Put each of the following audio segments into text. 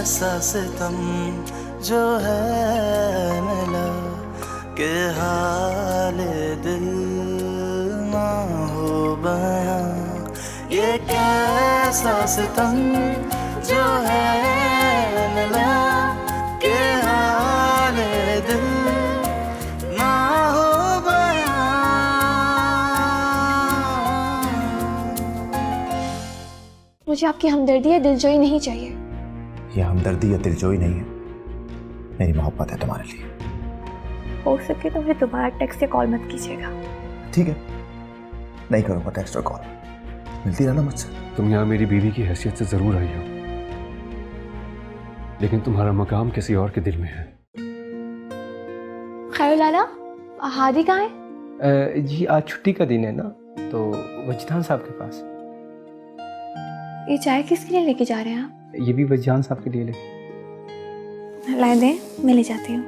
कैसा सितम जो है मिला के हाल दिल ना हो बयां। ये कैसा सितम जो है मिला के हाल दिल ना हो बयां। मुझे आपकी हमदर्दी या दिलजोई नहीं चाहिए। ये हमदर्दी या दिलजोई नहीं है, मेरी मोहब्बत है तुम्हारे लिए। हो सके तो मुझे दोबारा टेक्स्ट या कॉल मत कीजिएगा। ठीक है, नहीं करूंगा टेक्स्ट और कॉल। मिलती रहना मुझसे। तुम यहाँ मेरी बीवी की हैसियत से जरूर आई हो, लेकिन तुम्हारा मकाम किसी और के दिल में है। खैर लाला, हादी कहाँ है? जी आज छुट्टी का दिन है ना, तो वजदान साहब के पास। ये चाय किसके लिए लेके जा रहे हैं आप? ये भी वजदान साहब के लिए लेके। लाए दे, मैं ले जाती हूँ।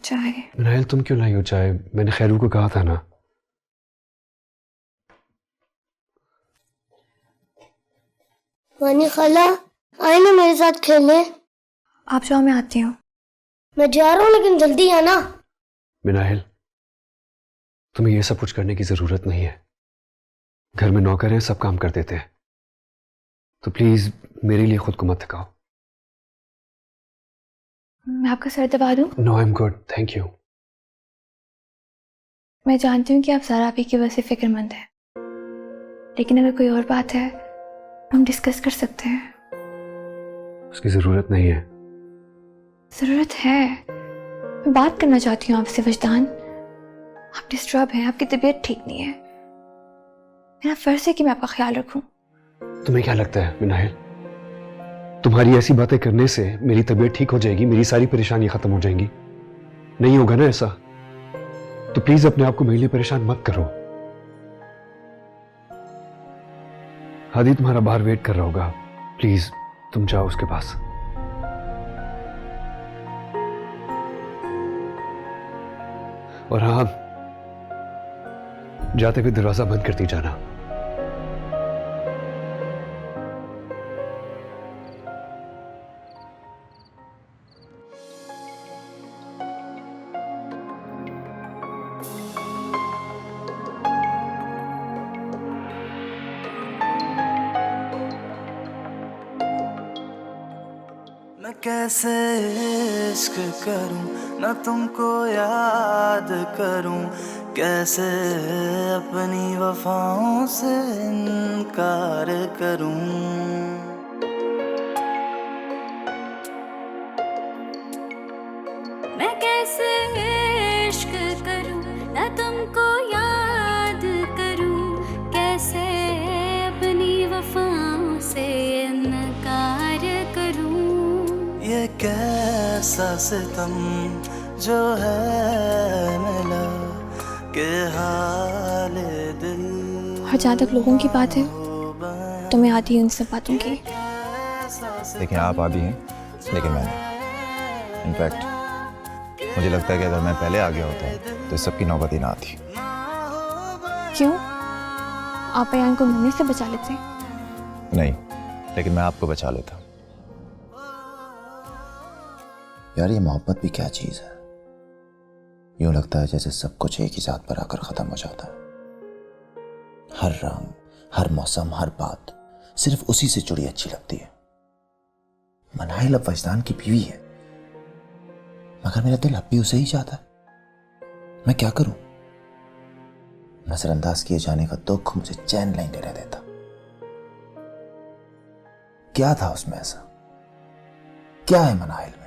चाय। मिनाइल, तुम क्यों लाई हो चाय? मैंने खैरू को कहा था ना। वानी खाला, आए ना मेरे साथ खेलने। आप जाओ, मैं आती हूँ। मैं जा रहा हूँ लेकिन जल्दी आना। मिनाइल, तुम्हें यह सब कुछ करने की जरूरत नहीं है। घर में नौकर हैं, सब काम कर देते हैं। तो प्लीज मेरे लिए खुद को मत थकाओ। मैं आपका सर दबा दूँ? No, I am good, thank you. मैं जानती हूँ कि आप ज़रा आपी की वजह से फिक्रमंद हैं, लेकिन अगर कोई और बात है हम डिस्कस कर सकते हैं। उसकी जरूरत नहीं है। ज़रूरत है। मैं बात करना चाहती हूँ आपसे वजदान। आप डिस्टर्ब हैं, आपकी तबीयत ठीक नहीं है। मेरा फर्ज है कि मैं आपका ख्याल रखूं। तुम्हें क्या लगता है मिनाइल, तुम्हारी ऐसी बातें करने से मेरी तबीयत ठीक हो जाएगी, मेरी सारी परेशानी खत्म हो जाएंगी? नहीं होगा ना ऐसा। तो प्लीज अपने आप को मेरे लिए परेशान मत करो। हादी तुम्हारा बाहर वेट कर रहा होगा, प्लीज तुम जाओ उसके पास। और हाँ, जाते हुए दरवाजा बंद करती जाना। मैं कैसे इश्क करूं ना तुमको याद करूं, कैसे अपनी वफाओं से इनकार करूं। मैं कैसे इश्क करूं ना तुमको याद करूं, कैसे अपनी वफाओं से इनकार करूं। ये कैसा सितम जो है मिला के हाल दिल। और जहाँ तक लोगों की बात है तो मैं आती हूँ उन सब बातों की। लेकिन आप आदि हैं, लेकिन मैं नहीं। इनफैक्ट मुझे लगता है कि अगर मैं पहले आ गया होता तो इस सब की नौबत ही ना आती। क्यों? आप बयान को मरने से बचा लेते? नहीं, लेकिन मैं आपको बचा लेता। यार ये मोहब्बत भी क्या चीज है। यूं लगता है जैसे सब कुछ एक ही साथ पर आकर खत्म हो जाता है। हर रंग, हर मौसम, हर बात सिर्फ उसी से जुड़ी अच्छी लगती है। मनाइल अब वजदान की बीवी है, मगर मेरा दिल अब भी उसे ही चाहता है। मैं क्या करूं? नजरअंदाज किए जाने का दुख मुझे चैन नहीं लेने देता। क्या था उसमें ऐसा? क्या है मनाइल में?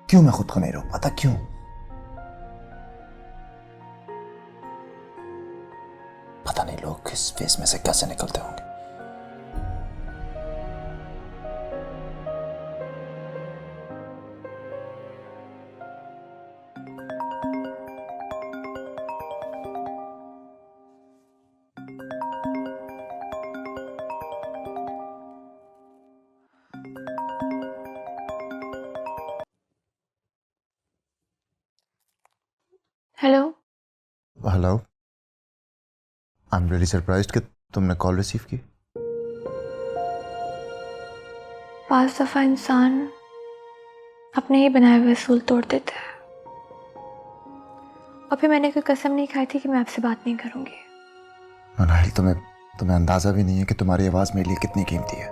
क्यों मैं खुद को नहीं रोक पाता? क्यों? पता नहीं लोग इस फेस में से कैसे निकलते होंगे। Hello. Hello, I am really surprised कि तुमने कॉल रिसीव की। पांच दफा इंसान अपने ही बनाए हुए असूल तोड़ देता है, और फिर मैंने कोई कसम नहीं खाई थी कि मैं आपसे बात नहीं करूंगी। मनाहिल, तुम्हें अंदाजा भी नहीं है कि तुम्हारी आवाज मेरे लिए कितनी कीमती है।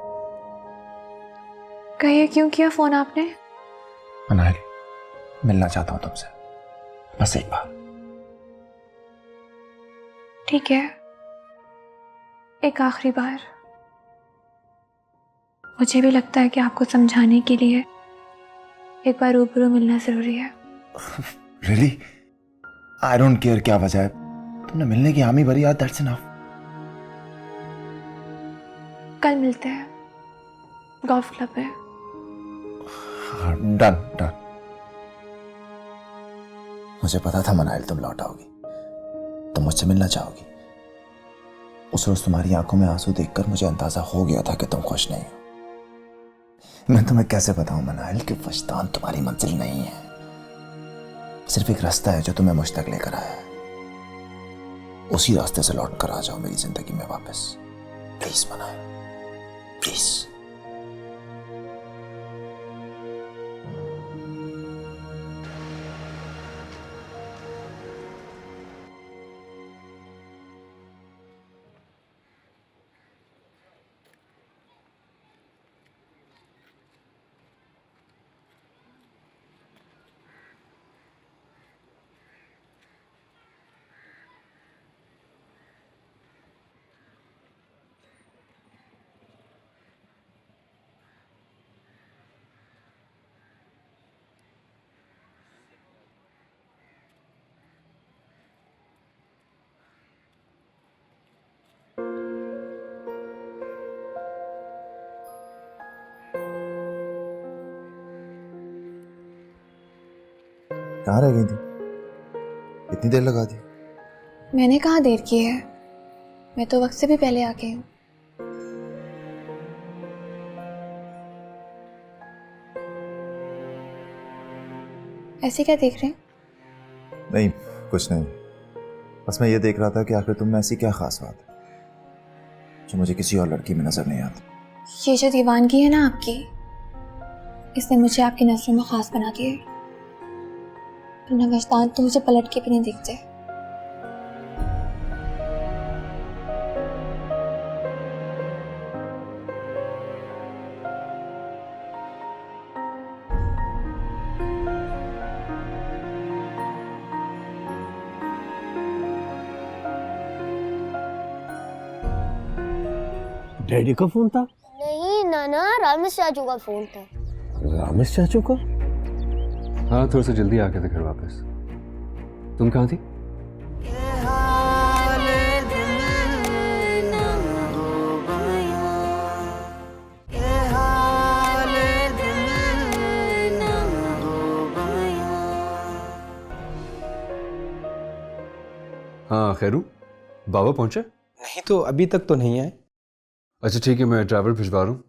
कहिए, क्यों किया फोन आपने? मनाहिल, मिलना चाहता हूं तुमसे, बस एक बार। ठीक है, एक आखिरी बार। मुझे भी लगता है कि आपको समझाने के लिए एक बार रूबरू मिलना जरूरी है। रियली? आई डोंट केयर क्या वजह है, तुमने मिलने की हामी भरी यार, दैट्स इनफ। कल मिलते हैं गोल्फ क्लब में। Done done. मुझे पता था मनाहिल तुम लौट आओगी, तुम मुझसे मिलना चाहोगी। उस रोज तुम्हारी आंखों में आंसू देखकर मुझे अंदाजा हो गया था कि तुम खुश नहीं हो। मैं तुम्हें कैसे बताऊं मनाहिल कि वजदान तुम्हारी मंजिल नहीं है, सिर्फ एक रास्ता है जो तुम्हें मुझ तक लेकर आया है। उसी रास्ते से लौट कर आ जाओ मेरी जिंदगी में वापस, प्लीज मनाहिल, प्लीज। कहाँ रह गई थी? इतनी देर लगा दी। मैंने कहाँ देर की है, मैं तो वक्त से भी पहले आ गई हूँ। ऐसे क्या देख रहे हैं? नहीं, कुछ नहीं, बस मैं ये देख रहा था कि आखिर तुम में ऐसी क्या खास बात है जो मुझे किसी और लड़की में नजर नहीं आती। ये जो दीवानगी है ना आपकी, इसने मुझे आपकी नजरों में खास बना दिया है। वरना वजदान तो मुझे पलट के भी नहीं दिखते। डैडी का फोन था? नहीं नाना, रामेश चाचू का फोन था। रामेश चाचू का? हाँ, थोड़ा सा जल्दी आ गए थे घर वापस। तुम कहाँ थी? हाँ खैरू, बाबा पहुंचे? नहीं तो अभी तक तो नहीं आए। अच्छा ठीक है, मैं ड्राइवर भिजवा रहा हूँ,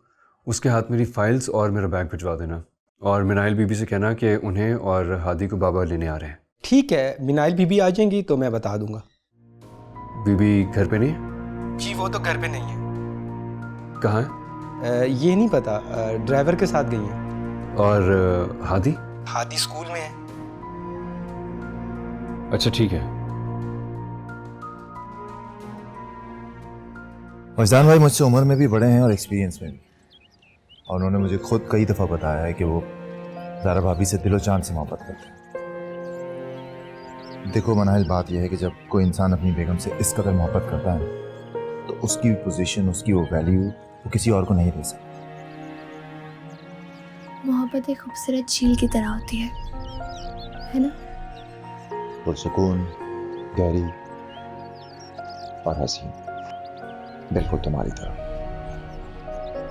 उसके हाथ मेरी फाइल्स और मेरा बैग भिजवा देना। और मिनाइल बीबी से कहना कि उन्हें और हादी को बाबा लेने आ रहे हैं। ठीक है, मिनाइल बीबी आ जाएंगी तो मैं बता दूंगा। बीबी घर पे नहीं है? जी वो तो घर पे नहीं है। कहाँ है? ये नहीं पता, ड्राइवर के साथ गई हैं। और हादी? हादी स्कूल में है। अच्छा ठीक है। वजदान भाई मुझसे उम्र में भी बड़े हैं और एक्सपीरियंस में भी, और उन्होंने मुझे खुद कई दफ़ा बताया है कि वो ज़ारा भाभी से दिलो जान से मोहब्बत करते हैं। देखो मनाहिल, बात यह है कि जब कोई इंसान अपनी बेगम से इस कदर मोहब्बत करता है तो उसकी भी पोजीशन, उसकी वो वैल्यू वो किसी और को नहीं दे सकता। मोहब्बत एक खूबसूरत झील की तरह होती है ना? पुरसुकून, गहरी और हसीन, बिल्कुल तुम्हारी तरह।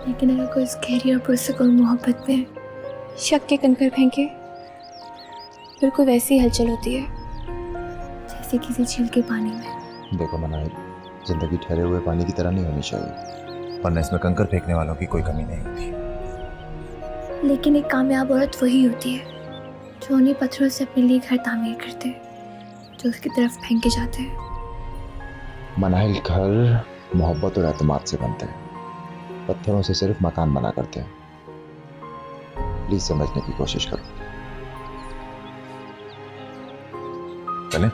लेकिन अगर कोई इस गहरी और पुरसुकून मोहब्बत में शक के कंकर फेंके, फिर कोई वैसी हलचल होती है जैसे किसी झील के पानी में। देखो मनाहिल, जिंदगी ठहरे हुए पानी की तरह नहीं होनी चाहिए, वरना इसमें कंकर फेंकने वालों की कोई कमी नहीं होती। लेकिन एक कामयाब औरत वही होती है जो उन्हीं पत्थरों से अपने लिए घर तामीर करते, जो उसकी तरफ फेंके जाते हैं। मनाइल घर मोहब्बत और एतमाद से बनते हैं, पत्थरों से सिर्फ मकान बना करते हैं। प्लीज समझने की कोशिश करो। चलें?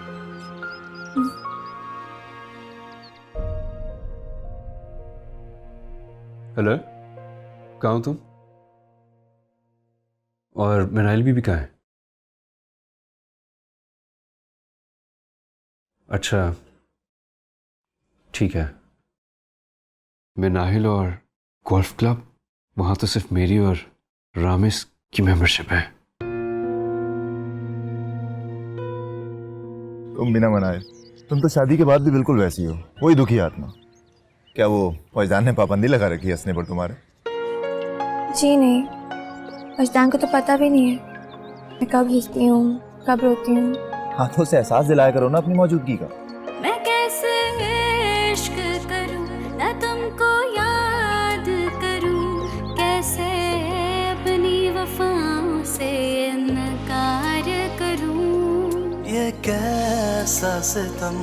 हेलो, कहाँ हो तुम? और मिनाइल भी कहाँ है? अच्छा ठीक है। मिनाइल और गोल्फ क्लब, वहां तो सिर्फ मेरी और रामिस की मेंबरशिप है। तुम बिना मनाए, तुम तो शादी के बाद भी बिल्कुल वैसी हो, वही दुखी आत्मा। क्या वो वजदान ने पाबंदी लगा रखी है हंसने पर तुम्हारे? जी नहीं, वजदान को तो पता भी नहीं है मैं कब हंसती हूँ कब रोती हूँ। हाथों से एहसास दिलाया करो ना अपनी मौजूदगी का। मैं कैसे इश्क करूं ना तुमको याद करूं, कैसे अपनी वफाओं से इनकार करूं। ये कैसा सितम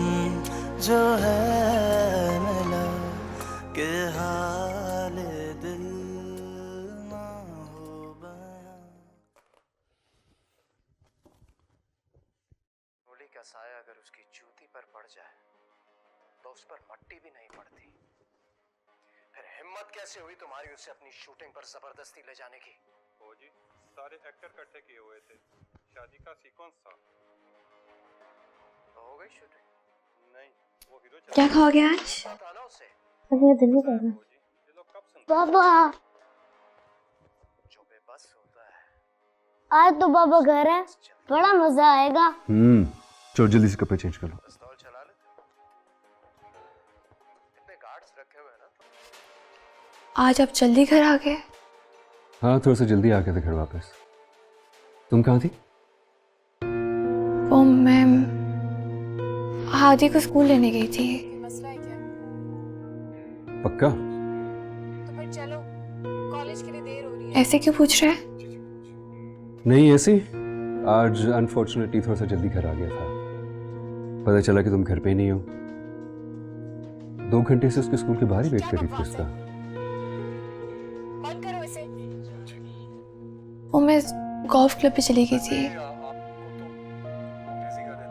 जो है मिला कि हाल दिल ना हो बयां। गोली का साया अगर उसकी जूती पर पड़ जाए तो उस पर मट्टी भी नहीं पड़ती। फिर हिम्मत कैसे हुई तुम्हारी उसे अपनी शूटिंग पर जबरदस्ती ले जाने की? ओ जी, सारे एक्टर इकट्ठे किए हुए थे, शादी का सीक्वेंस था। तो हो गई शूटिंग? नहीं, वो हीरो क्या खाओगे आज? पता ना उसे अभी दिल नहीं कर रहा। ओ जी, ये लोग कब सुन पापा जो बेबस होता है। आज तो पापा घर है, बड़ा मजा आएगा। चलो जल्दी से कपड़े चेंज कर लो। पिस्तौल चला लेते? इतने गार्ड्स रखे हुए हैं ना। आज आप जल्दी घर आ गए? हाँ, थोड़ा सा जल्दी आ गए थे घर वापस। तुम कहाँ थी? वो मैं हादी को स्कूल लेने गई थी। पक्का? ऐसे क्यों पूछ रहे हैं? नहीं ऐसे ही। आज अनफॉर्चुनेटली थोड़ा सा जल्दी घर आ गया था। पता चला कि तुम घर पे ही नहीं हो। 2 घंटे से उसके स्कूल के बाहर ही वेट कर रही थी उसका। वो मैं गोल्फ क्लब पे चली गई थी।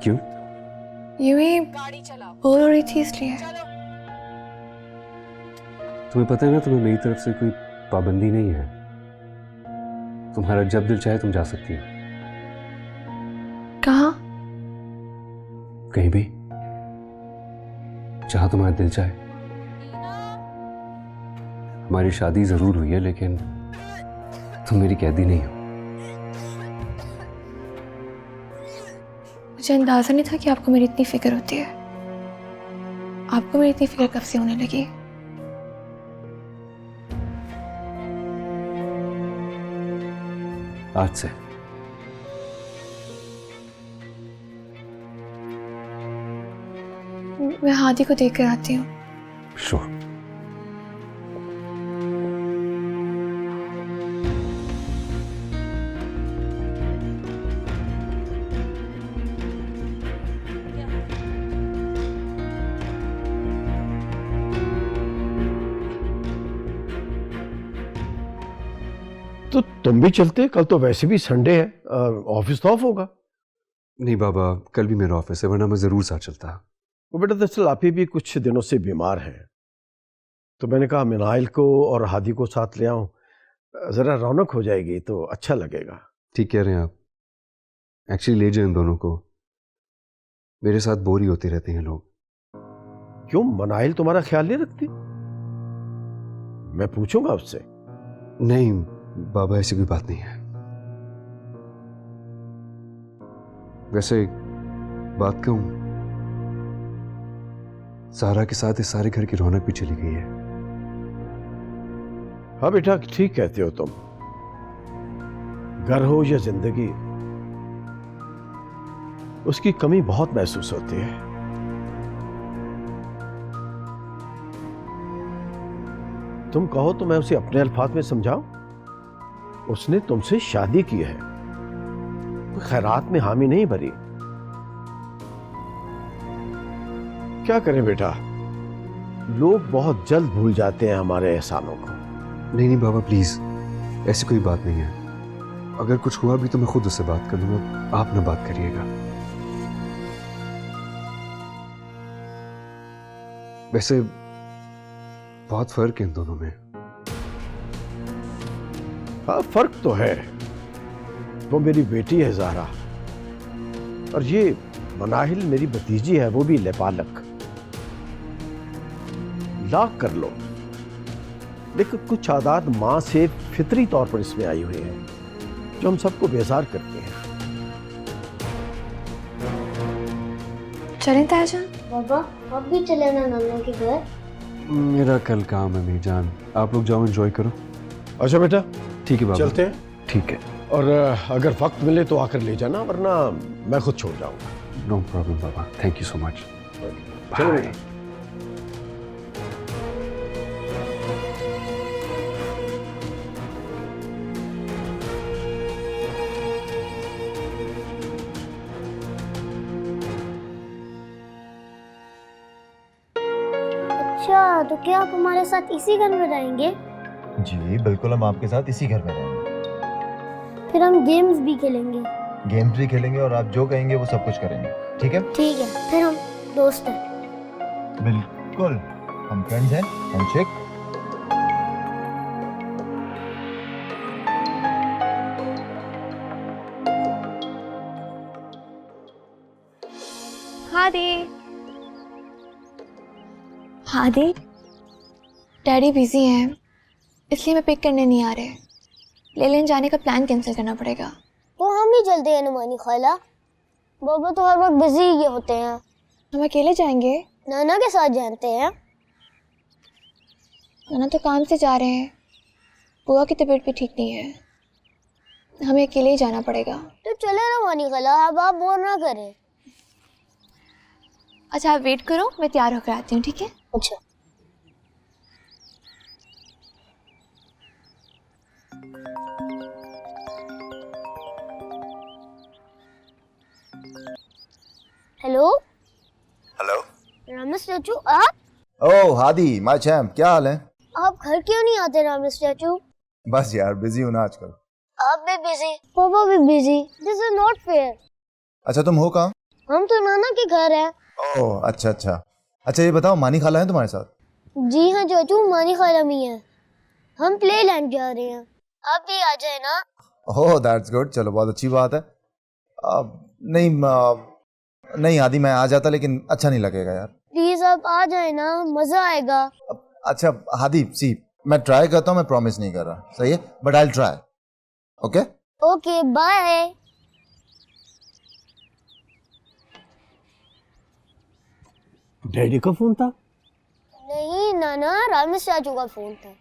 क्यों? यूं ही बोर हो रही थी इसलिए। तुम्हें पता है ना, तुम्हें मेरी तरफ से कोई पाबंदी नहीं है। तुम्हारा जब दिल चाहे तुम जा सकती हो। कहाँ? कहीं भी, जहां तुम्हारा दिल चाहे। हमारी शादी जरूर हुई है, लेकिन तुम मेरी कैदी नहीं हो। मुझे अंदाजा नहीं था कि आपको मेरी इतनी फिक्र होती है। आपको मेरी इतनी फिक्र कब से होने लगी? आज से। मैं हादी को देख कर आती हूँ। श्योर। तो तुम भी चलते? कल तो वैसे भी संडे है, ऑफिस तो ऑफ होगा। नहीं बाबा, कल भी मेरा ऑफिस है, वरना मैं जरूर साथ चलता। वो बेटा दरअसल आप ही भी कुछ दिनों से बीमार हैं, तो मैंने कहा मिनाइल को और हादी को साथ ले आऊं, जरा रौनक हो जाएगी तो अच्छा लगेगा। ठीक कह रहे हैं आप। एक्चुअली ले जाए इन दोनों को, मेरे साथ बोर ही होते रहते हैं लोग। क्यों, मनाइल तुम्हारा ख्याल नहीं रखती? मैं पूछूंगा उससे। नहीं बाबा, ऐसी कोई बात नहीं है। वैसे एक बात कहूं, सारा के साथ इस सारे घर की रौनक भी चली गई है। हाँ बेटा, ठीक कहते हो तुम। घर हो या जिंदगी, उसकी कमी बहुत महसूस होती है। तुम कहो तो मैं उसे अपने अल्फाज में समझाऊं। उसने तुमसे शादी की है, कोई खैरात में हामी नहीं भरी। क्या करें बेटा, लोग बहुत जल्द भूल जाते हैं हमारे एहसानों को। नहीं नहीं बाबा प्लीज, ऐसी कोई बात नहीं है। अगर कुछ हुआ भी तो मैं खुद उससे बात कर लूंगा, आप ना बात करिएगा। वैसे बहुत फर्क है इन दोनों में। हाँ फर्क तो है, वो मेरी बेटी है ज़हरा और ये मनाहिल मेरी भतीजी है, वो भी लेपालक। लाख कर लो, लेकिन कुछ आदात माँ से फितरी तौर पर इसमें आई हुई है जो हम सबको बेजार करते हैं। चलें तायाजान? पापा अब भी चले ना नाना के घर। मेरा कल काम है मेरी जान, आप लोग जाओ एंजॉय करो। अच्छा बेटा ठीक है बाबा, चलते हैं। ठीक है। और अगर वक्त मिले तो आकर ले जाना, वरना मैं खुद छोड़ जाऊंगा। नो प्रॉब्लम बाबा, थैंक यू सो मच। चलो बाय। बेटा। अच्छा तो क्या आप हमारे साथ इसी घर में रहेंगे? जी बिल्कुल, हम आपके साथ इसी घर में रहेंगे। फिर हम गेम्स भी खेलेंगे। गेम्स भी खेलेंगे और आप जो कहेंगे वो सब कुछ करेंगे, ठीक है? ठीक है, फिर हम दोस्त हैं। बिल्कुल, हम फ्रेंड्स हैं। हैंडशेक। हादी, डैडी बिजी हैं इसलिए मैं पिक करने नहीं आ रहे। ले लेन जाने का प्लान कैंसिल करना पड़ेगा। तो हम ही चलते हैं नुमानी खाला, बाबा तो हर वक्त बिजी ही होते हैं। हम अकेले जाएंगे? नाना के साथ जानते हैं। नाना तो काम से जा रहे हैं, बुआ की तबीयत भी ठीक नहीं है, हमें अकेले ही जाना पड़ेगा। तो चले नुमानी खाला, अब आप बोर ना करें। अच्छा आप वेट करो, मैं तैयार होकर आती हूँ, ठीक है? अच्छा। Hello hello. रामेश चाचू, आप? ओह हादी, माय चैम्प, क्या हाल है? आप घर क्यों नहीं आते रामेश चाचू? बस यार बिजी हूँ ना आजकल। आप भी बिजी, पापा भी busy. This is not fair. अच्छा तुम हो कहाँ? हम तो नाना के घर हैं। ओह अच्छा अच्छा। अच्छा ये बताओ, मानी खाला है तुम्हारे साथ? जी हाँ चाचू, मानी खाला भी है। हम प्ले लैंड जा रहे हैं, आप भी आ जाए ना। ओह दैट्स गुड, चलो बहुत अच्छी बात है। नहीं आदि, मैं आ जाता लेकिन अच्छा नहीं लगेगा यार। प्लीज आप आ जाए ना, मजा आएगा। अच्छा हादी सी, मैं ट्राई करता हूँ, मैं प्रॉमिस नहीं कर रहा, सही है? But I will try. Okay okay bye. Daddy का फोन था? नहीं नाना, रामेश चाचू का फोन था।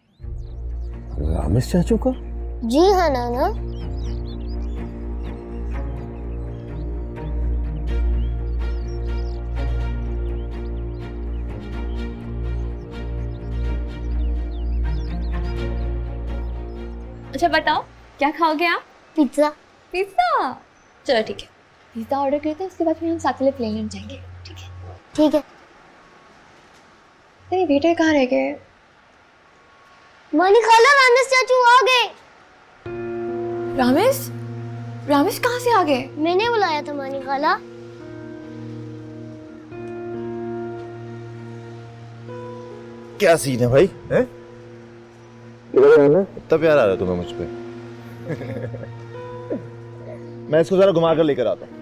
रामेश चाचू का? जी हाँ नाना। अच्छा बताओ क्या खाओगे आप? पिज्जा। पिज्जा? चलो ठीक है, पिज्जा ऑर्डर करते हैं, उसके बाद फिर हम साथ में प्ले लैंड जाएंगे, ठीक है? ठीक है। तेरे वेटर कहाँ रह गए? मानी खाला, रामेश चाचू आ गए। रामेश? रामेश कहाँ से आ गए? मैंने बुलाया था मानी खाला। क्या सीन है भाई? इतना प्यार आ रहा है तुम्हें मुझ पे। मैं इसको जरा घुमा कर लेकर आता हूँ।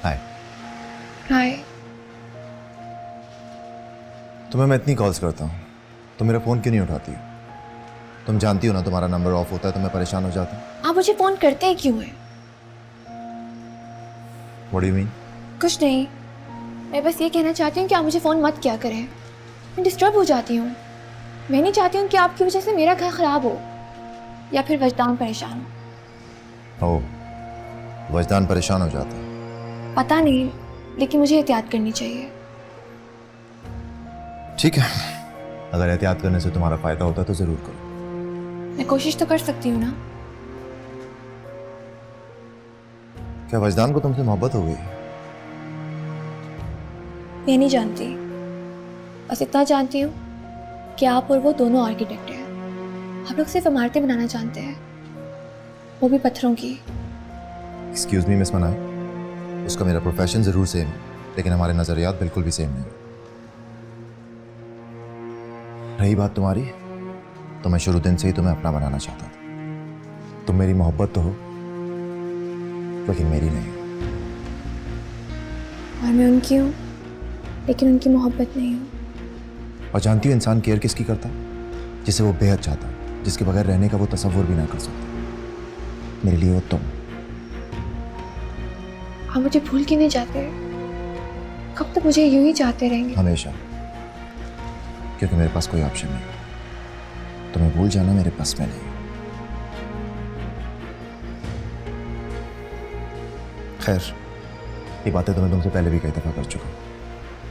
हाय। हाय। तुम्हें मैं इतनी कॉल्स करता हूँ, तुम मेरा फोन क्यों नहीं उठाती हो? तुम जानती हो ना तुम्हारा नंबर ऑफ होता है तो मैं परेशान हो जाता हूँ। आप मुझे फोन करते हैं क्यों हैं? What do you mean? कुछ नहीं, मैं बस ये कहना चाहती हूँ कि आप मुझे फ़ोन मत किया करें, मैं डिस्टर्ब हो जाती हूँ। मैं नहीं चाहती हूँ कि आपकी वजह से मेरा घर ख़राब हो या फिर वजदान परेशान हो। ओह, वजदान परेशान हो जाता है? पता नहीं, लेकिन मुझे एहतियात करनी चाहिए। ठीक है, अगर एहतियात करने से तुम्हारा फायदा होता तो जरूर करो। मैं कोशिश तो कर सकती हूँ ना। क्या वजदान को तुमसे मोहब्बत हो गई? मैं नहीं जानती, बस इतना जानती हूँ कि आप और वो दोनों आर्किटेक्ट हैं। हम लोग सिर्फ इमारतें बनाना जानते हैं, वो भी पत्थरों की। एक्सक्यूज मी मिस मनाई, उसका मेरा प्रोफेशन जरूर सेम है, लेकिन हमारे नजरियात बिल्कुल भी सेम नहीं। रही बात तुम्हारी, तो मैं शुरू दिन से ही तुम्हें अपना बनाना चाहता था। तुम मेरी मोहब्बत तो हो, लेकिन मेरी नहीं। और मैं उनकी हूँ, लेकिन उनकी मोहब्बत नहीं हूँ। और जानती हो इंसान केयर किसकी करता है? जिसे वो बेहद चाहता है, जिसके बगैर रहने का वो तसव्वुर भी ना कर सकता। मेरे लिए वो तुम। आप मुझे भूल के नहीं जाते? कब तक मुझे यूं ही चाहते रहेंगे? हमेशा, क्योंकि मेरे पास कोई ऑप्शन नहीं। तुम्हें भूल जाना मेरे पास में नहीं। खैर, ये बातें तो मैं तुमसे पहले भी कई दफा कर चुका हूं,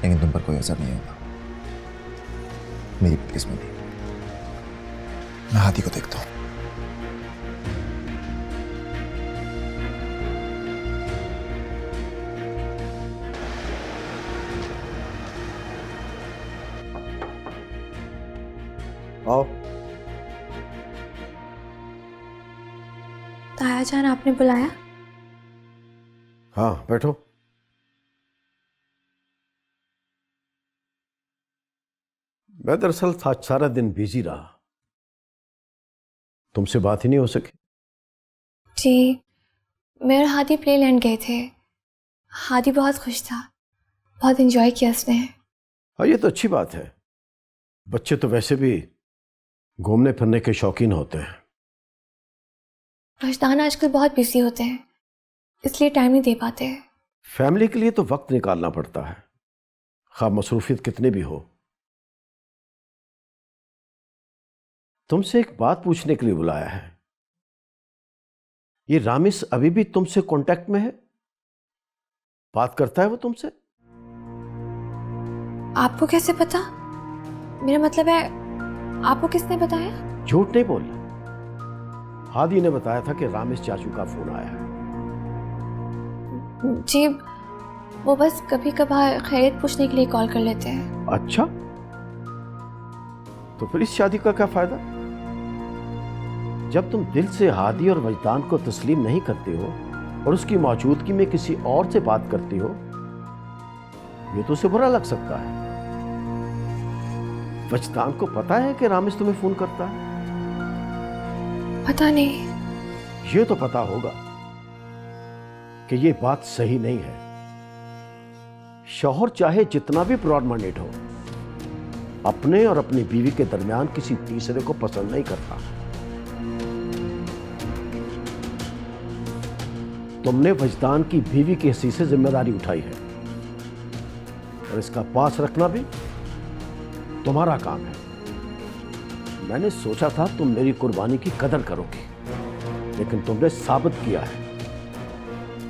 लेकिन तुम पर कोई असर नहीं होगा। मेरी बदकिस्मती। मैं हाथी को देखता हूं। आओ। ताया जान, आपने बुलाया? हाँ, बैठो। मैं दरअसल आज सारा दिन बिजी रहा, तुमसे बात ही नहीं हो सकी। जी, मैं और हादी प्लेलैंड गए थे। हादी बहुत खुश था, बहुत एंजॉय किया उसने। हाँ, ये तो अच्छी बात है। बच्चे तो वैसे भी घूमने फिरने के शौकीन होते हैं। रजदान आजकल बहुत बिजी होते हैं, इसलिए टाइम नहीं दे पाते। फैमिली के लिए तो वक्त निकालना पड़ता है, खा मसरूफियत कितनी भी हो। तुमसे एक बात पूछने के लिए बुलाया है। ये रामिस अभी भी तुमसे कांटेक्ट में है? बात करता है वो तुमसे? आपको कैसे पता? मेरा मतलब है, आपको किसने बताया? झूठ नहीं बोलना। हादी ने बताया था कि रामिस चाचू का फोन आया है। जी, वो बस कभी कभार खैरियत पूछने के लिए कॉल कर लेते हैं। अच्छा, तो फिर इस शादी का क्या फायदा? जब तुम दिल से हादी और वजदान को तस्लीम नहीं करते हो और उसकी मौजूदगी में किसी और से बात करते हो, ये तो उसे बुरा लग सकता है। वजदान को पता है कि रामिस तुम्हें फोन करता है? पता नहीं। ये तो पता होगा कि ये बात सही नहीं है। शौहर चाहे जितना भी ब्रॉड माइंडेड हो, अपने और अपनी बीवी के दरमियान किसी तीसरे को पसंद नहीं करता। तुमने वजदान की बीवी की हैसियत से जिम्मेदारी उठाई है और इसका पास रखना भी तुम्हारा काम है। मैंने सोचा था तुम मेरी कुर्बानी की कदर करोगी, लेकिन तुमने साबित किया है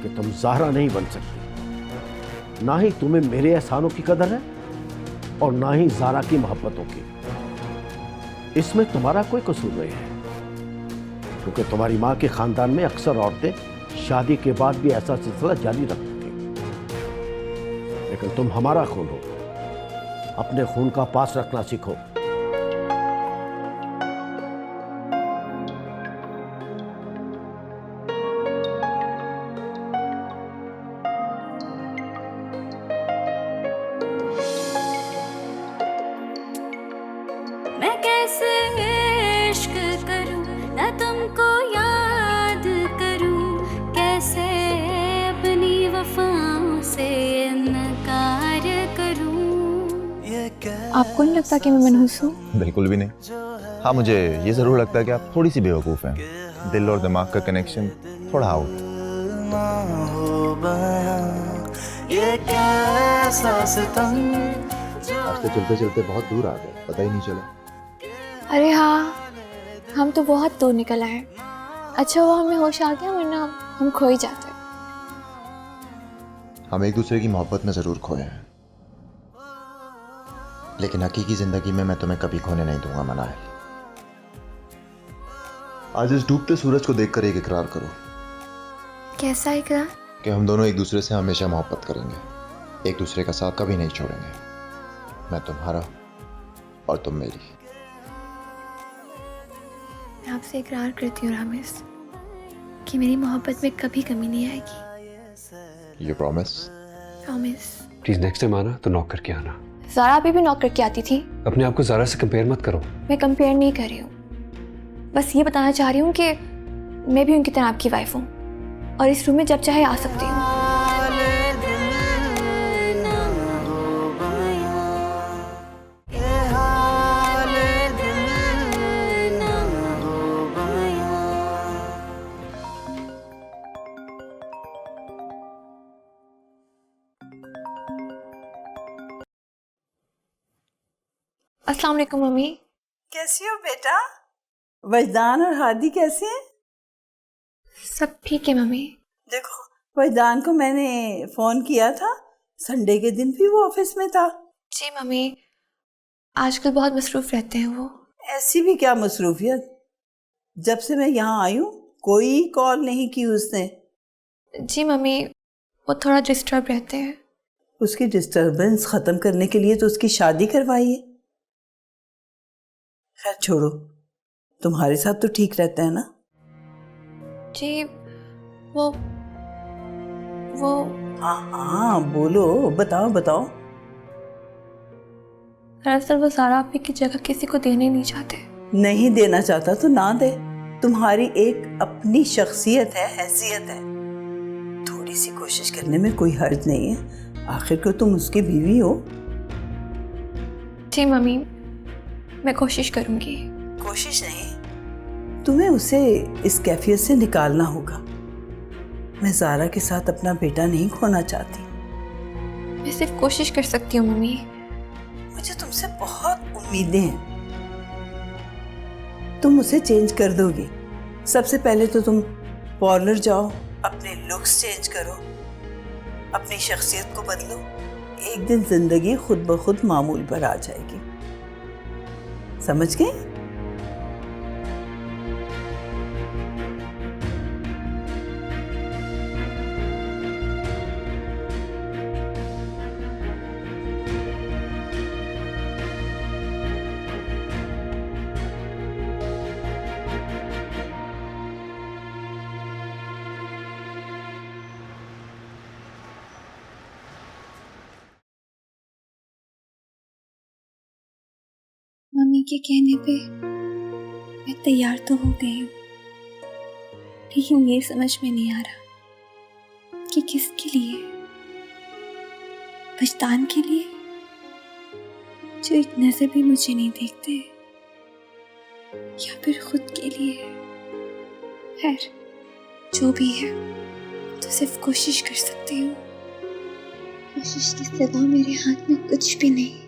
कि तुम ज़हरा नहीं बन सकती। ना ही तुम्हें मेरे एहसानों की कदर है और ना ही ज़हरा की मोहब्बतों की। इसमें तुम्हारा कोई कसूर नहीं है, क्योंकि तुम्हारी माँ के खानदान में अक्सर औरतें शादी के बाद भी ऐसा सिलसिला जारी रखती थी। लेकिन तुम हमारा खून हो, अपने खून का पास रखना सीखो। मैं कैसे इश्क करूं ना तुमको याद करूं, कैसे अपनी वफाओं से इनकार करूं। आपको नहीं लगता कि मैं मनहूस हूँ? बिल्कुल भी नहीं। हाँ, मुझे ये जरूर लगता है कि आप थोड़ी सी बेवकूफ़ हैं। दिल और दिमाग का कनेक्शन थोड़ा आउट। ये कैसा सितम आज तो चलते चलते बहुत दूर आ गए, पता ही नहीं चला। अरे हाँ, हम तो बहुत दूर निकल आए। अच्छा हुआ हमें होश आ गया, वरना हम खो ही जाते। हम एक दूसरे की मोहब्बत में जरूर खोए हैं। लेकिन हकीकी जिंदगी में मैं तुम्हें कभी खोने नहीं दूंगा मनाहिल। आज इस डूबते सूरज को देखकर एक इकरार करो कैसा इकरार? कि हम दोनों एक दूसरे से हमेशा मोहब्बत करेंगे, एक दूसरे का साथ कभी नहीं छोड़ेंगे। मैं तुम्हारा और तुम मेरी। मैं आपसे इकरार करती हूँ रामिस कि मेरी मोहब्बत में कभी कमी नहीं आएगी। You promise? Promise. Please next time आना तो नॉक करके आना। ज़ारा अभी भी नॉक करके आती थी। अपने आप को ज़ारा से कंपेयर मत करो। मैं कंपेयर नहीं कर रही हूँ, बस ये बताना चाह रही हूँ कि मैं भी उनकी तरह आपकी वाइफ हूँ और इस रूम में जब चाहे आ सकती हूँ। अस्सलाम वालेकुम मम्मी। कैसी हो बेटा? वजदान और हादी कैसे हैं? सब ठीक है मम्मी। देखो वजदान को मैंने फोन किया था, संडे के दिन भी वो ऑफिस में था। जी मम्मी, आजकल बहुत मसरूफ रहते हैं वो। ऐसी भी क्या मसरूफियत, जब से मैं यहाँ आई हूँ कोई कॉल नहीं की उसने। जी मम्मी, वो थोड़ा डिस्टर्ब रहते हैं। उसकी डिस्टर्बेंस खत्म करने के लिए तो उसकी शादी करवाई है। खैर छोड़ो, तुम्हारे साथ तो ठीक रहता है ना? जी वो हाँ बोलो, बताओ बताओ। दरअसल वो ज़ारा आपी की जगह किसी को देने नहीं चाहते। नहीं देना चाहता तो ना दे, तुम्हारी एक अपनी शख्सियत है, हैसियत है। थोड़ी सी कोशिश करने में कोई हर्ज नहीं है, आखिर को तुम उसकी बीवी हो। जी मम्मी, मैं कोशिश करूंगी। कोशिश नहीं, तुम्हें उसे इस कैफियत से निकालना होगा। मैं ज़ारा के साथ अपना बेटा नहीं खोना चाहती। मैं सिर्फ कोशिश कर सकती हूँ मम्मी। मुझे तुमसे बहुत उम्मीदें हैं, तुम उसे चेंज कर दोगी। सबसे पहले तो तुम पार्लर जाओ, अपने लुक्स चेंज करो, अपनी शख्सियत को बदलो। एक दिन जिंदगी खुद ब खुद मामूल पर आ जाएगी, समझ गए? मम्मी के कहने पे मैं तैयार तो हो गई हूँ, लेकिन ये समझ में नहीं आ रहा कि किसके लिए। वजदान के लिए, जो एक नजर भी मुझे नहीं देखते, या फिर खुद के लिए। खैर जो भी है, तो सिर्फ कोशिश कर सकती हूँ। कोशिश के सिवा मेरे हाथ में कुछ भी नहीं।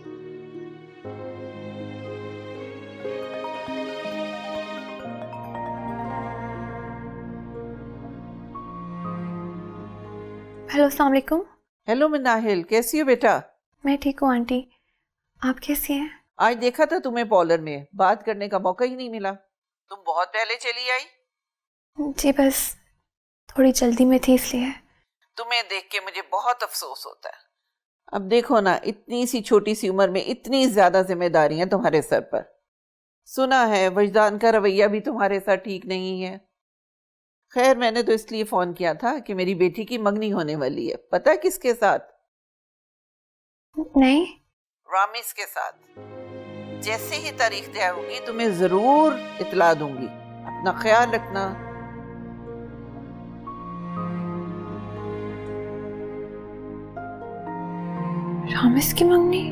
हेलो, अस्सलाम वालेकुम। हेलो मनाहिल, कैसी हो बेटा? मैं ठीक हूँ आंटी, आप कैसी हैं? आज देखा था तुम्हें पार्लर में, बात करने का मौका ही नहीं मिला। तुम बहुत पहले चली आई। जी बस थोड़ी जल्दी में थी इसलिए। तुम्हें देख के मुझे बहुत अफसोस होता है। अब देखो ना, इतनी सी छोटी सी उम्र में इतनी ज्यादा जिम्मेदारियां तुम्हारे सर पर। सुना है वजदान का रवैया भी तुम्हारे साथ ठीक नहीं है। खैर मैंने तो इसलिए फोन किया था कि मेरी बेटी की मंगनी होने वाली है। पता है किसके साथ? नहीं। रामिस के साथ। जैसे ही तारीख तय होगी तुम्हें जरूर इतला दूंगी। अपना ख्याल रखना। रामिस की मंगनी?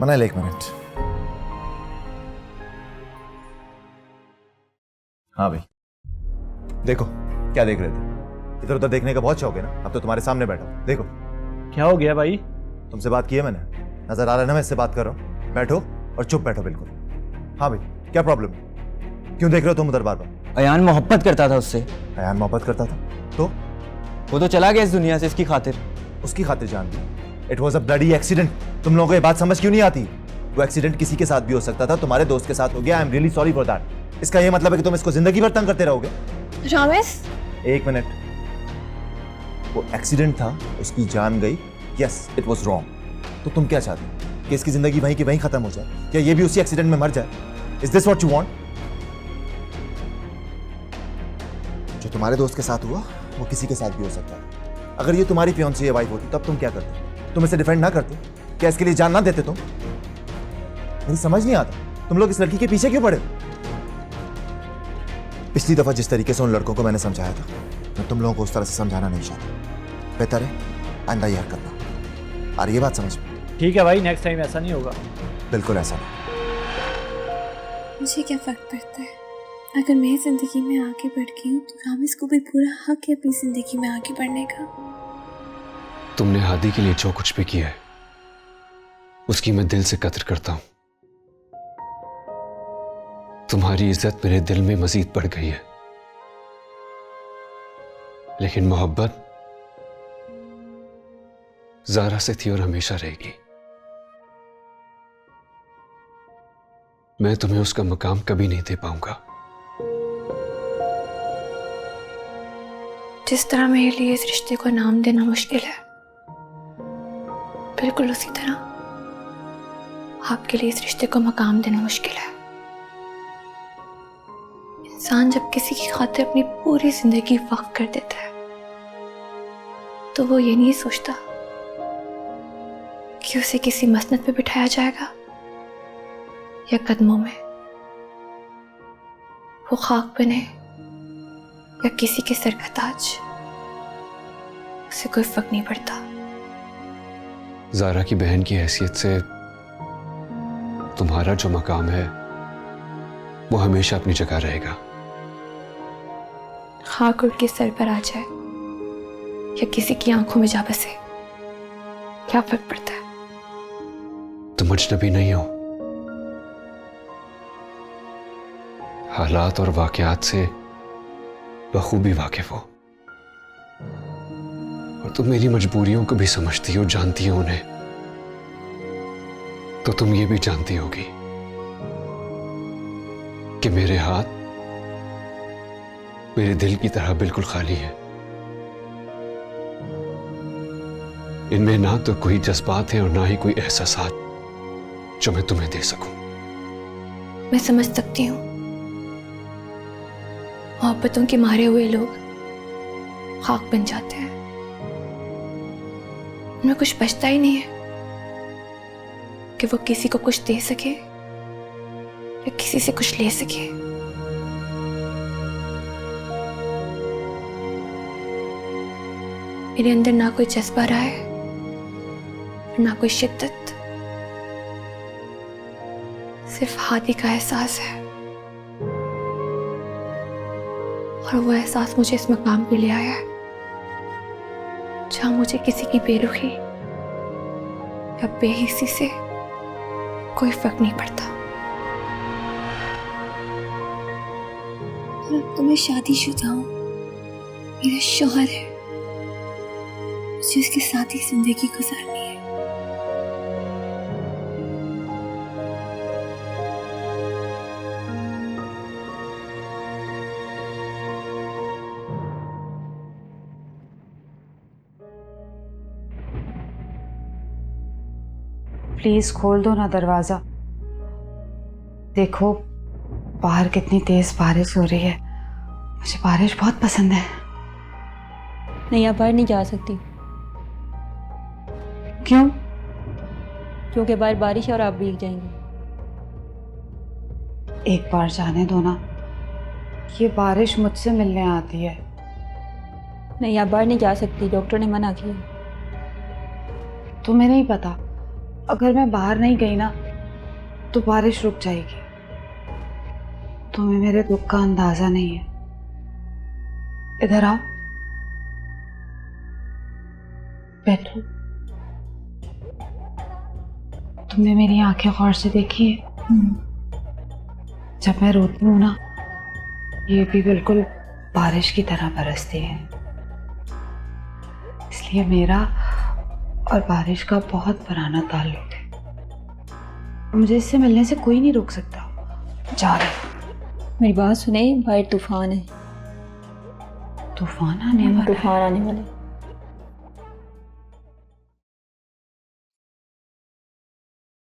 मनाइल, एक मिनट। हाँ भाई, देखो क्या देख रहे थे? इधर उधर देखने का बहुत शौक है ना, अब तो तुम्हारे सामने बैठा हूं, देखो। क्या हो गया भाई? तुमसे बात की है मैंने, नजर आ रहा है ना मैं इससे बात कर रहा हूँ। बैठो और चुप बैठो बिल्कुल। हाँ भाई, क्या प्रॉब्लम है? क्यों देख रहे हो तुम उधर बार बार? अयान मोहब्बत करता था उससे। अयान मोहब्बत करता था तो वो तो चला गया इस दुनिया से इसकी खातिर। उसकी खातिर जान दी? It was a bloody accident. तुम लोगों को ये बात समझ क्यों नहीं आती? वो एक्सीडेंट किसी के साथ भी हो सकता था, तुम्हारे दोस्त के साथ हो गया। I am really sorry for that. इसका ये मतलब है कि तुम इसको जिंदगी भर तंग करते रहोगे? रामेश, एक मिनट, वो एक्सीडेंट था, उसकी जान गई, यस इट वॉज रॉन्ग। तो तुम क्या चाहते हो कि इसकी जिंदगी वहीं की वहीं खत्म हो जाए, या ये भी उसी एक्सीडेंट में मर जाए? Is this what you want? जो तुम्हारे दोस्त के साथ हुआ वो किसी के साथ भी हो सकता है। अगर ये तुम्हारी फियांसी या वाइफ होती तब तुम क्या करते? तुम इसे डिफेंड ना करते? क्या इसके लिए जान ना देते तुम? मेरी समझ नहीं आता तुम लोग इस लड़की के पीछे क्यों पड़े? पिछली दफा जिस तरीके से उन लड़कों को मैंने समझाया था, मैं तुम लोगों को उस तरह से समझाना नहीं चाहता। बेहतर है आइंदा यह करना। आ रही है बात समझ में? ठीक है भाई, नेक्स्ट टाइम ऐसा नहीं होगा। बिल्कुल ऐसा नहीं। मुझे क्या फर्क पड़ता है? अगर मैं जिंदगी में आगे बढ़ गई हूँ तो रामेश को भी पूरा हक है अपनी जिंदगी में आगे बढ़ने का। तुमने हादी के लिए जो कुछ भी किया है उसकी मैं दिल से कदर करता हूं। तुम्हारी इज्जत मेरे दिल में मजीद बढ़ गई है, लेकिन मोहब्बत ज़ारा से थी और हमेशा रहेगी। मैं तुम्हें उसका मकाम कभी नहीं दे पाऊंगा। जिस तरह मेरे लिए इस रिश्ते को नाम देना मुश्किल है, बिल्कुल उसी तरह आपके लिए इस रिश्ते को मकाम देना मुश्किल है। इंसान जब किसी की खातिर अपनी पूरी जिंदगी वक्फ कर देता है तो वो ये नहीं सोचता कि उसे किसी मसनद पे बिठाया जाएगा या कदमों में, वो खाक बने या किसी के सर का ताज, उसे कोई फर्क नहीं पड़ता। ज़ारा की बहन की हैसियत से तुम्हारा जो मकाम है वो हमेशा अपनी जगह रहेगा। खाक उड़ के सर पर आ जाए या किसी की आंखों में जा बसे, क्या फर्क पड़ता है? तुम अजनबी नहीं हो, हालात और वाकयात से बखूबी वाकिफ हो, और तुम मेरी मजबूरियों को भी समझती हो, जानती हो उन्हें। तो तुम ये भी जानती होगी कि मेरे हाथ मेरे दिल की तरह बिल्कुल खाली है। इनमें ना तो कोई जज्बात हैं और ना ही कोई एहसासात जो मैं तुम्हें दे सकूं। मैं समझ सकती हूँ, मोहब्बतों के मारे हुए लोग खाक बन जाते हैं, उनमें कुछ बचता ही नहीं है कि वो किसी को कुछ दे सके या किसी से कुछ ले सके। मेरे अंदर ना कोई जज्बा रहा है ना कोई शिद्दत, सिर्फ हादी का एहसास है, और वो एहसास मुझे इस मकाम पे ले आया है जहां मुझे किसी की बेरुखी या बेहिसी से कोई फर्क नहीं पड़ता। और अब तो मैं शादीशुदा हूं, मेरा शौहर है, मुझे उसके साथ ही जिंदगी गुजारनी है। प्लीज खोल दो ना दरवाजा। देखो बाहर कितनी तेज बारिश हो रही है, मुझे बारिश बहुत पसंद है। नहीं, आप बाहर नहीं जा सकती। क्यों? क्योंकि बाहर बारिश है और आप भीग जाएंगी। एक बार जाने दो ना, ये बारिश मुझसे मिलने आती है। नहीं, आप बाहर नहीं जा सकती, डॉक्टर ने मना किया। तुम्हें नहीं पता अगर मैं बाहर नहीं गई ना तो बारिश रुक जाएगी। तुम्हें मेरे दुख का अंदाजा नहीं है। इधर आओ, बैठो। तुमने मेरी आंखें गौर से देखी है? जब मैं रोती हूँ ना, ये भी बिल्कुल बारिश की तरह बरसती है। इसलिए मेरा और बारिश का बहुत पुराना ताल्लुक है। मुझे इससे मिलने से कोई नहीं रोक सकता। जा रहे। मेरी बात सुने, बाहर तूफान है। तूफान आने वाला? तूफान आने वाला।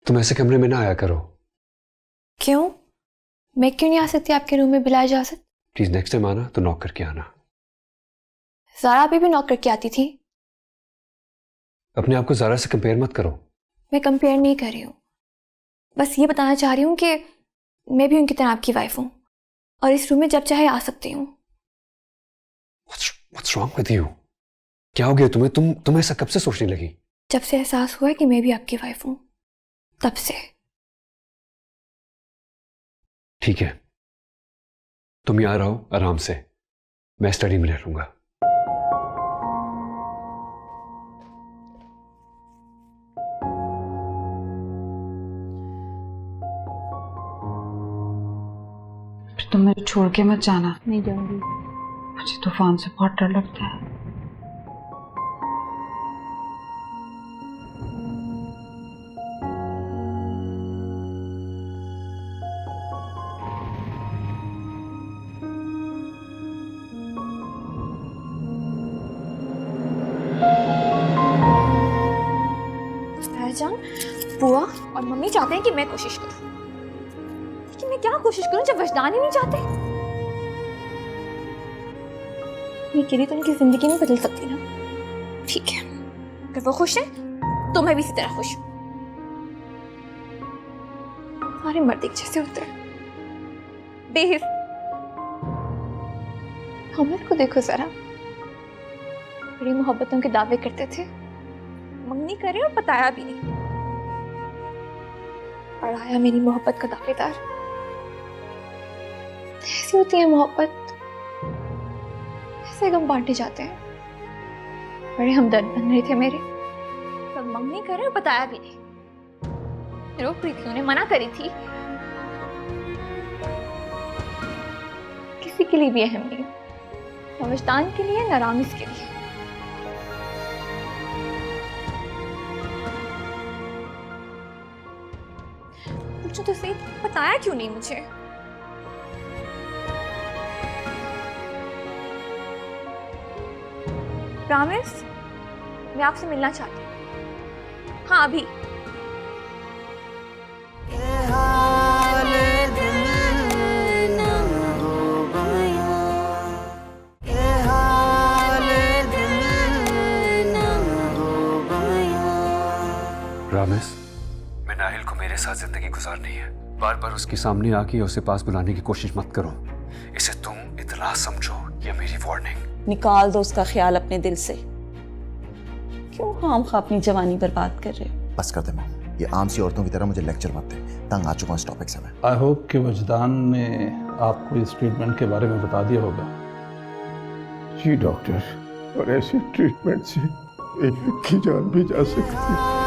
तुम ऐसे कमरे में ना आया करो। क्यों? मैं क्यों नहीं आ सकती आपके रूम में बिला इजाजत? प्लीज नेक्स्ट टाइम आना तो नॉक करके आना। ज़ारा अभी भी नॉक करके आती थी। अपने आप को ज़ारा से कंपेयर मत करो। मैं कंपेयर नहीं कर रही हूँ, बस ये बताना चाह रही हूँ कि मैं भी उनकी तरह आपकी वाइफ हूँ और इस रूम में जब चाहे आ सकती हूँ। What's wrong with you? क्या हो गया तुम्हें? तुम ऐसा कब से सोचने लगी? जब से एहसास हुआ है कि मैं भी आपकी वाइफ हूँ, तब से। ठीक है, तुम यहाँ रहो आराम से, मैं स्टडी में रह लूंगा। तुम मुझे छोड़ के मत जाना। नहीं जाऊंगी। मुझे तूफान से बहुत डर लगता है। जान, बुआ और मम्मी चाहते हैं कि मैं कोशिश करूं, लेकिन मैं क्या कोशिश करूं जब वजदान ही नहीं चाहते। मैं अकेली तो उनकी जिंदगी नहीं बदल सकती ना। ठीक है, अगर वो खुश है तो मैं भी इसी तरह खुश हूं। सारे मर्द एक जैसे होते हैं, बेहिस। हमर को देखो जरा, बड़ी मोहब्बतों के दावे करते थे, मंगनी करे और बताया भी नहीं। पढ़ाया मेरी मोहब्बत का दावेदार। ऐसी होती है मोहब्बत, ऐसे गम बांटे जाते हैं। बड़े हमदर्द बन रहे थे मेरे, तब मंगनी करे और बताया भी नहीं। रोक रही थी, उन्हें मना करी थी। किसी के लिए भी अहम नहीं, न वजदान के लिए न रामिस के लिए। पूछो तो सही, बताया क्यों नहीं मुझे? रामिस, मैं आपसे मिलना चाहती हूँ। हाँ, अभी। रामिस, मैं नाहिल को मेरे साथ जिंदगी गुजारनी है। बार बार उसके सामने आके उसे पास बुलाने की कोशिश मत करो। इसे तुम इतना समझो, ये मेरी वार्निंग। निकाल दो उसका ख्याल अपने दिल से। क्यों खामखा अपनी जवानी बर्बाद कर रहे हो? बस कर दे मैम, ये आम सी औरतों की तरह मुझे लेक्चर मत दे। तंग आ चुका हूं इस टॉपिक से मैं। आई होप कि वजदान ने आपको इस ट्रीटमेंट के बारे में बता दिया होगा। जी डॉक्टर, और ऐसे ट्रीटमेंट से एक की जान भी जा सकती है।